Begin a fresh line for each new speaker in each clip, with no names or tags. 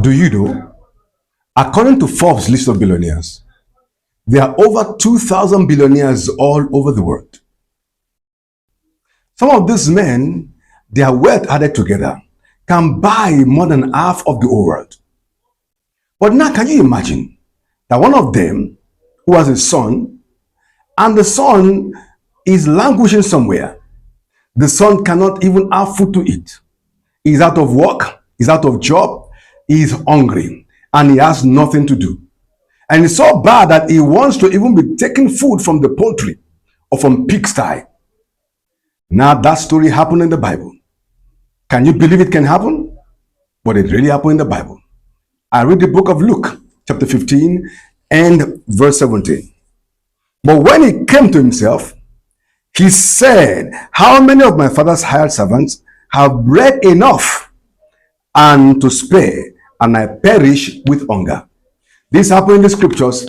Do you know, according to Forbes list of billionaires, there are over 2,000 billionaires all over the world. Some of these men, their wealth added together, can buy more than half of the whole world. But now, can you imagine that one of them, who has a son, and the son is languishing somewhere? The son cannot even have food to eat. He's out of work, he's out of job, he's hungry, and he has nothing to do. And it's so bad that he wants to even be taking food from the poultry or from pigsty. Now that story happened in the Bible. Can you believe it can happen? But it really happened in the Bible. I read the book of Luke, chapter 15 and verse 17. But when he came to himself, he said, how many of my father's hired servants have bread enough and to spare, and I perish with hunger? This happened in the scriptures,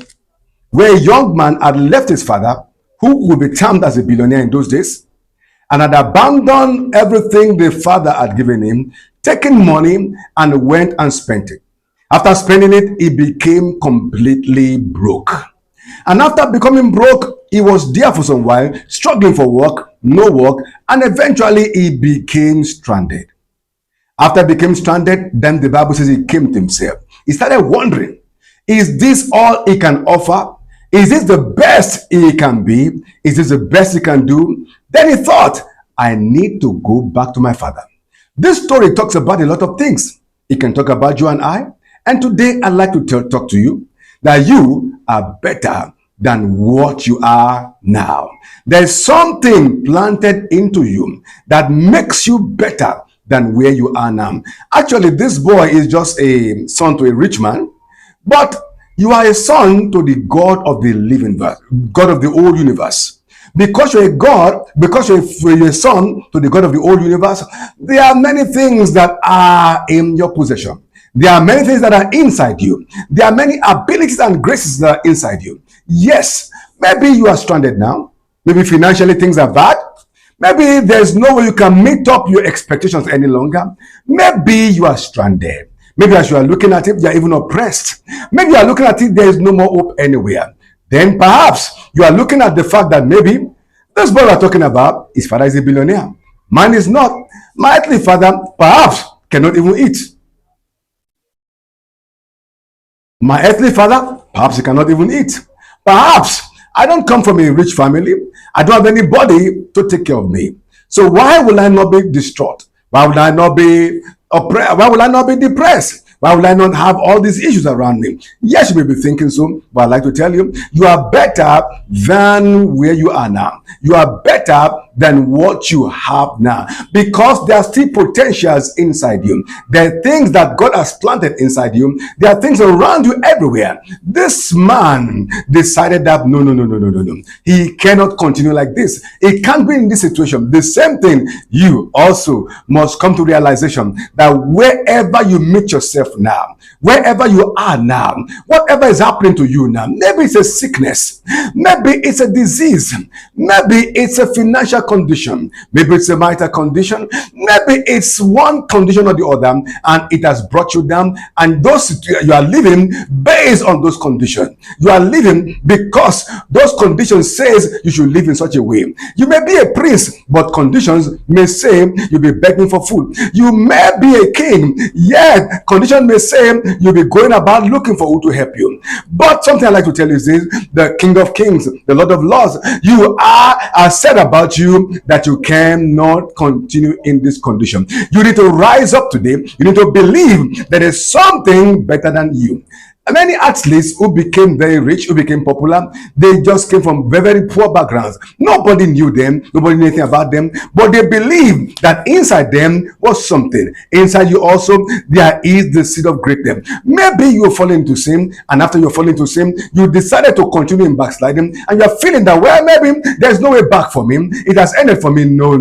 where a young man had left his father, who would be termed as a billionaire in those days, and had abandoned everything the father had given him, taken money and went and spent it. After spending it, he became completely broke. And after becoming broke, he was there for some while, struggling for work, no work, and eventually he became stranded. After he became stranded, then the Bible says he came to himself. He started wondering, is this all he can offer? Is this the best he can be? Is this the best he can do? Then he thought, I need to go back to my father. This story talks about a lot of things. It can talk about you and I. And today I'd like to talk to you that you are better than what you are now. There's something planted into you that makes you better than where you are now. Actually, this boy is just a son to a rich man, but you are a son to the God of the living God of the whole universe. Because you're a God, because you're a son to the God of the whole universe, there are many things that are in your possession. There are many things that are inside you. There are many abilities and graces that are inside you. Yes, maybe you are stranded now. Maybe financially things are bad. Maybe there's no way you can meet up your expectations any longer. Maybe you are stranded. Maybe as you are looking at it, you are even oppressed. Maybe you are looking at it, there is no more hope anywhere. Then perhaps you are looking at the fact that maybe this boy we are talking about, his father is a billionaire. Mine is not. My earthly father perhaps cannot even eat. My earthly father, perhaps he cannot even eat. Perhaps I don't come from a rich family. I don't have anybody to take care of me. So why will I not be distraught? Why would I not be oppressed? Why will I not be depressed? Why would I not have all these issues around me? Yes, you may be thinking so, but I'd like to tell you, you are better than where you are now. You are better than what you have now, because there are still potentials inside you. There are things that God has planted inside you. There are things around you everywhere. This man decided that no. He cannot continue like this. He can't be in this situation. The same thing, you also must come to realization that wherever you meet yourself now, wherever you are now, whatever is happening to you now, maybe it's a sickness, maybe it's a disease, maybe it's a financial condition, maybe it's a marital condition, maybe it's one condition or the other, and it has brought you down, and those you are living based on those conditions. You are living because those conditions says you should live in such a way. You may be a prince, but conditions may say you'll be begging for food. You may be a king, yet conditions may say you'll be going about looking for who to help you. But something I like to tell you is this: the King of Kings, the Lord of Lords, you are said about you that you cannot continue in this condition. You need to rise up today. You need to believe that there's something better than you. Many athletes who became very rich, who became popular, they just came from very, very poor backgrounds. Nobody knew them, nobody knew anything about them, but they believed that inside them was something. Inside you also, there is the seed of greatness. Maybe you fall into sin, and after you fall into sin, you decided to continue in backsliding, and you are feeling that, well, maybe there's no way back for me. It has ended for me. No.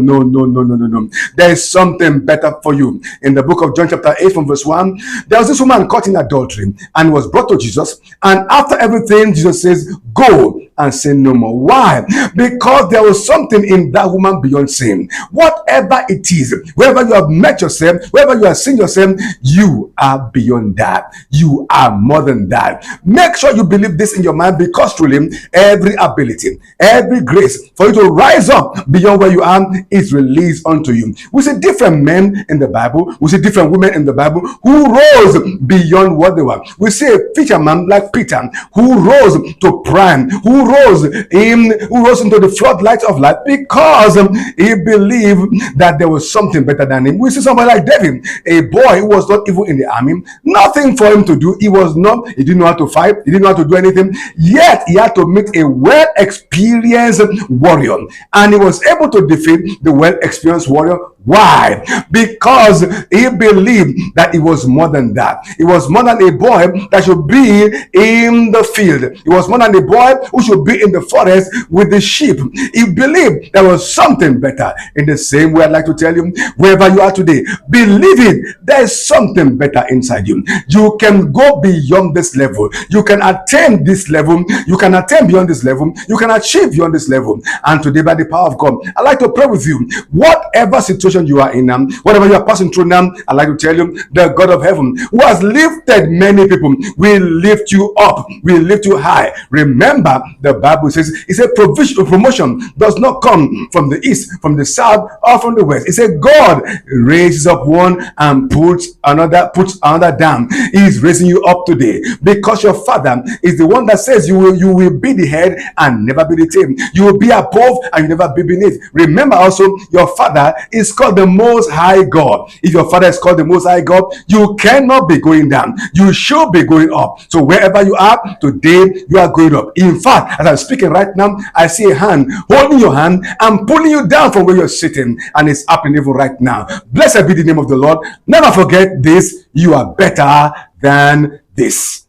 There is something better for you. In the book of John chapter 8 from verse 1, there was this woman caught in adultery and was brought to Jesus, and after everything, Jesus says, go and sin no more. Why? Because there was something in that woman beyond sin. Whatever it is, wherever you have met yourself, wherever you have seen yourself, you are beyond that. You are more than that. Make sure you believe this in your mind, because truly every ability, every grace for you to rise up beyond where you are is released unto you. We see different men in the Bible, we see different women in the Bible who rose beyond what they were. We see a fisherman like Peter who rose to prime, who rose into the floodlights of life because he believed that there was something better than him. We see somebody like David, a boy who was not even in the army, nothing for him to do. He didn't know how to fight, he didn't know how to do anything, yet he had to meet a well-experienced warrior, and he was able to defeat the well-experienced warrior. Why? Because he believed that he was more than that. He was more than a boy that should be in the field. He was more than a boy who should be in the forest with the sheep. He believed there was something better. In the same way, I'd like to tell you, wherever you are today, believe it. There is something better inside you. You can go beyond this level. You can attain this level. You can attain beyond this level. You can achieve beyond this level. And today, by the power of God, I'd like to pray with you. Whatever situation you are in, whatever you are passing through now, I'd like to tell you, the God of heaven, who has lifted many people, will lift you up, will lift you high. Remember, the Bible says, it's a promotion does not come from the east, from the south, or from the west. It says God raises up one and puts another down. He is raising you up today because your Father is the one that says you will be the head and never be the tail. You will be above and you never be beneath. Remember also, your Father is called the Most High God. If your Father is called the Most High God, you cannot be going down. You should be going up. So wherever you are today, you are going up. In fact, as I'm speaking right now, I see a hand holding your hand and pulling you down from where you're sitting, and it's happening even right now. Blessed be the name of the Lord. Never forget this: you are better than this.